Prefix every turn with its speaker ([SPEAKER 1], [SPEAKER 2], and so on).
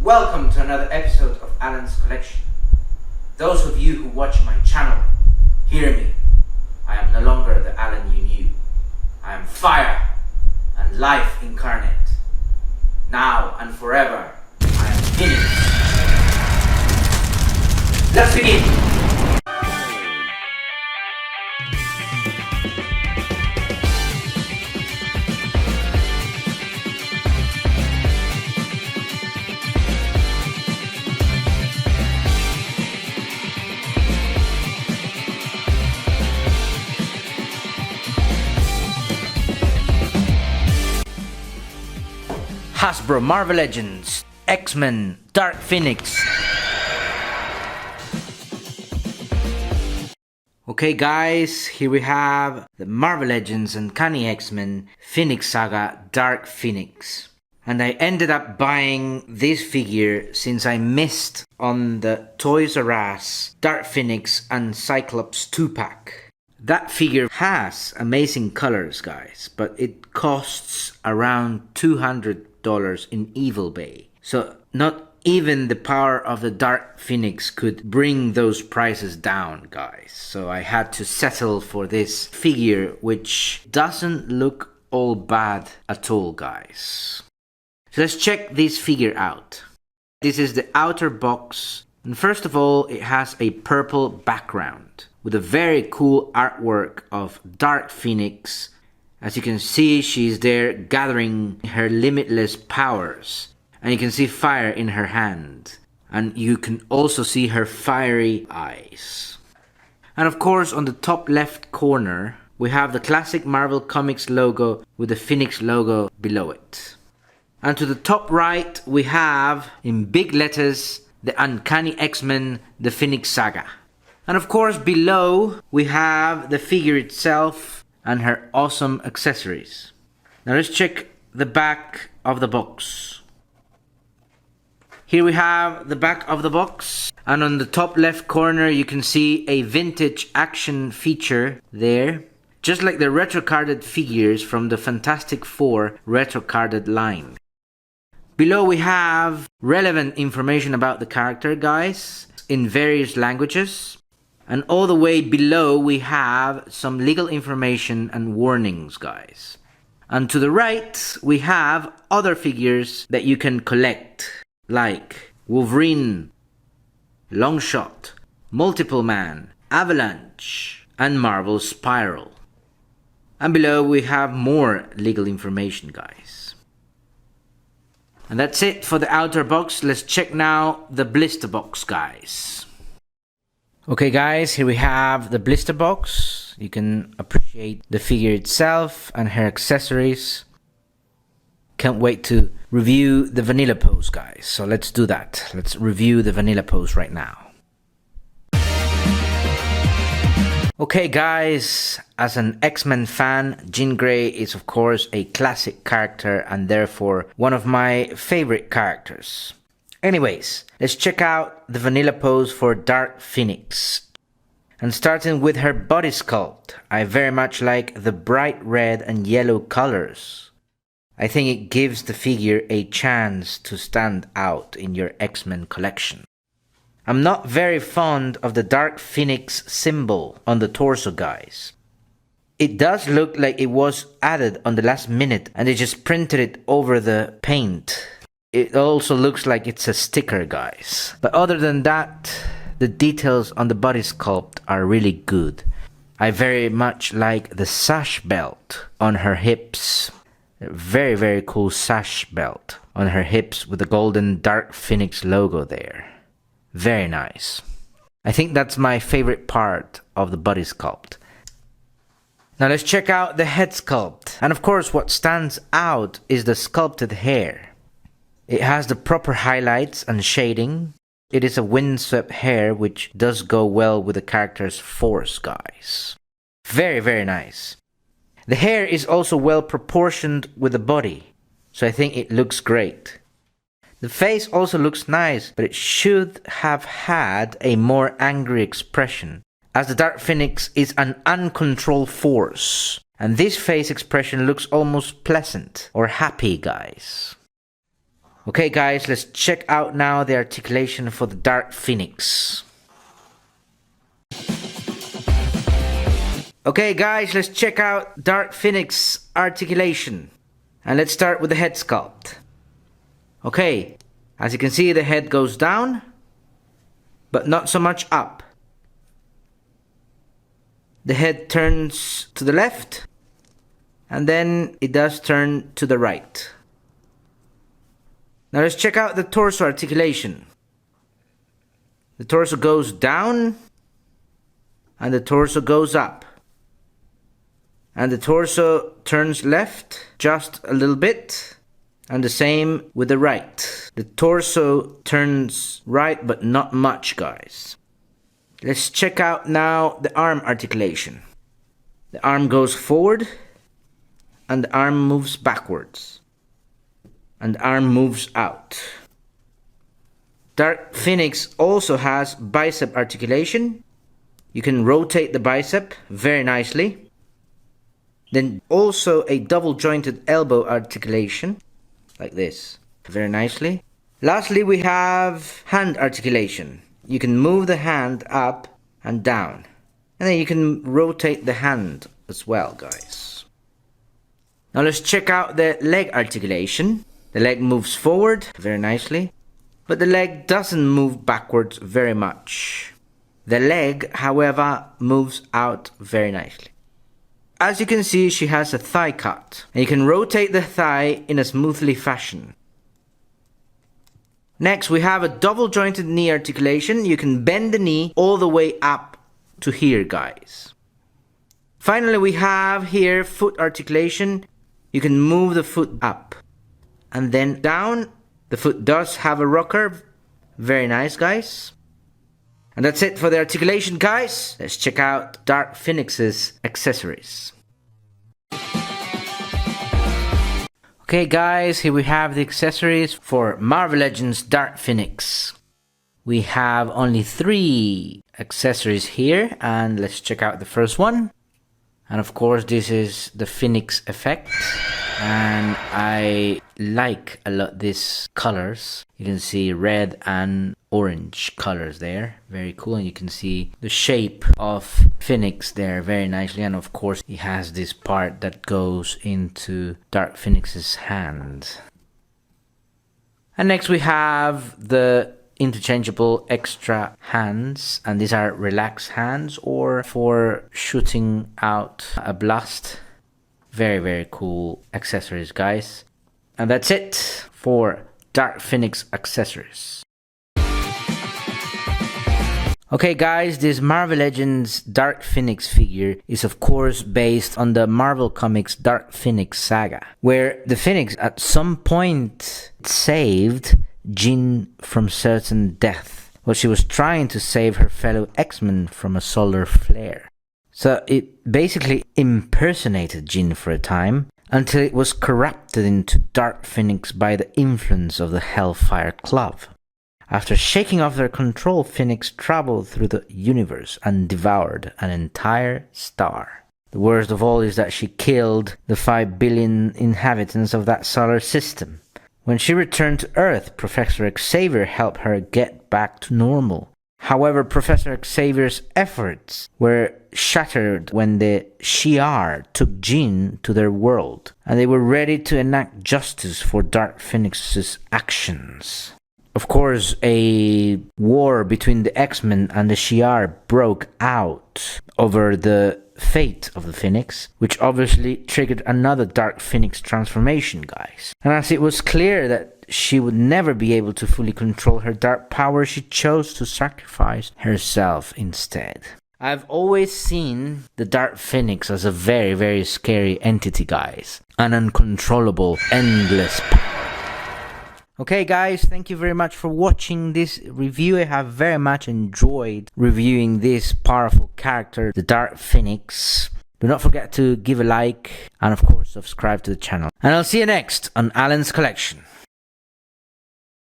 [SPEAKER 1] Welcome to another episode of Alan's Collection. Those of you who watch my channel, hear me. I am no longer the Alan you knew. I am fire and life incarnate. Now and forever, I am finished. Let's begin! Hasbro Marvel Legends, X-Men, Dark Phoenix. Okay guys, here we have the Marvel Legends Uncanny X-Men Phoenix Saga Dark Phoenix. And I ended up buying this figure since I missed on the Toys R Us Dark Phoenix and Cyclops 2-pack. That figure has amazing colors, guys, but it costs around $200 in Evil Bay. So not even the power of the Dark Phoenix could bring those prices down, guys. So I had to settle for this figure, which doesn't look all bad at all, guys. So let's check this figure out. This is the outer box. And first of all, it has a purple background with a very cool artwork of Dark Phoenix. As you can see, she's there gathering her limitless powers. And you can see fire in her hand. And you can also see her fiery eyes. And of course, on the top left corner, we have the classic Marvel Comics logo with the Phoenix logo below it. And to the top right, we have, in big letters, the Uncanny X-Men, the Phoenix Saga. And of course, below, we have the figure itself and her awesome accessories. Now let's check the back of the box. Here we have the back of the box, and on the top left corner you can see a vintage action feature there, just like the retro-carded figures from the Fantastic Four retro-carded line. Below we have relevant information about the character, guys, in various languages. And all the way below we have some legal information and warnings, guys. And to the right we have other figures that you can collect, like Wolverine, Longshot, Multiple Man, Avalanche, and Marvel Spiral. And below we have more legal information, guys. And that's it for the outer box. Let's check now the blister box, guys. Okay guys, here we have the blister box. You can appreciate the figure itself and her accessories. Can't wait to review the vanilla pose, guys. So let's do that. Let's review the vanilla pose right now. Okay guys, as an X-Men fan, Jean Grey is of course a classic character and therefore one of my favorite characters. Anyways, let's check out the vanilla pose for Dark Phoenix. And starting with her body sculpt, I very much like the bright red and yellow colors. I think it gives the figure a chance to stand out in your X-Men collection. I'm not very fond of the Dark Phoenix symbol on the torso, guys. It does look like it was added on the last minute and they just printed it over the paint. It also looks like it's a sticker, guys. But other than that, the details on the body sculpt are really good. I very much like the sash belt on her hips. Very, very cool sash belt on her hips with the golden Dark Phoenix logo there. Very nice. I think that's my favorite part of the body sculpt. Now let's check out the head sculpt. And of course what stands out is the sculpted hair. It has the proper highlights and shading. It is a windswept hair which does go well with the character's force, guys. Very, very nice. The hair is also well proportioned with the body, so I think it looks great. The face also looks nice, but it should have had a more angry expression, as the Dark Phoenix is an uncontrolled force. And this face expression looks almost pleasant or happy, guys. Okay guys, let's check out now the articulation for the Dark Phoenix. Okay guys, let's check out Dark Phoenix articulation. And let's start with the head sculpt. Okay, as you can see, the head goes down, but not so much up. The head turns to the left, and then it does turn to the right. Now let's check out the torso articulation. The torso goes down, and the torso goes up. And the torso turns left just a little bit, and the same with the right. The torso turns right, but not much, guys. Let's check out now the arm articulation. The arm goes forward, and the arm moves backwards. And the arm moves out. Dark Phoenix also has bicep articulation. You can rotate the bicep very nicely. Then also a double jointed elbow articulation, like this, very nicely. Lastly, we have hand articulation. You can move the hand up and down. And then you can rotate the hand as well, guys. Now let's check out the leg articulation. The leg moves forward very nicely, but the leg doesn't move backwards very much. The leg, however, moves out very nicely. As you can see, she has a thigh cut, and you can rotate the thigh in a smoothly fashion. Next, we have a double jointed knee articulation. You can bend the knee all the way up to here, guys. Finally, we have here foot articulation. You can move the foot up and then down. The foot does have a rocker. Very nice, guys. And that's it for the articulation, guys. Let's check out Dark Phoenix's accessories. Okay guys, here we have the accessories for Marvel Legends Dark Phoenix. We have only 3 accessories here, and let's check out the first one. And of course this is the Phoenix effect, and I like a lot these colors. You can see red and orange colors there, very cool, and you can see the shape of Phoenix there very nicely. And of course he has this part that goes into Dark Phoenix's hand. And next we have the interchangeable extra hands, and these are relaxed hands or for shooting out a blast. Very cool accessories, guys. And that's it for Dark Phoenix accessories. Okay guys, this Marvel Legends Dark Phoenix figure is of course based on the Marvel Comics Dark Phoenix saga, where the Phoenix at some point saved Jean from certain death, while she was trying to save her fellow X-Men from a solar flare. So it basically impersonated Jean for a time, until it was corrupted into Dark Phoenix by the influence of the Hellfire Club. After shaking off their control, Phoenix traveled through the universe and devoured an entire star. The worst of all is that she killed the 5 billion inhabitants of that solar system. When she returned to Earth, Professor Xavier helped her get back to normal. However, Professor Xavier's efforts were shattered when the Shi'ar took Jean to their world, and they were ready to enact justice for Dark Phoenix's actions. Of course, a war between the X-Men and the Shi'ar broke out over the fate of the Phoenix, which obviously triggered another Dark Phoenix transformation, guys. And as it was clear that she would never be able to fully control her dark power, she chose to sacrifice herself instead. I've always seen the Dark Phoenix as a very scary entity, guys. An uncontrollable, endless power. Okay guys, thank you very much for watching this review. I have very much enjoyed reviewing this powerful character, the Dark Phoenix. Do not forget to give a like and of course subscribe to the channel. And I'll see you next on Alan's Collection.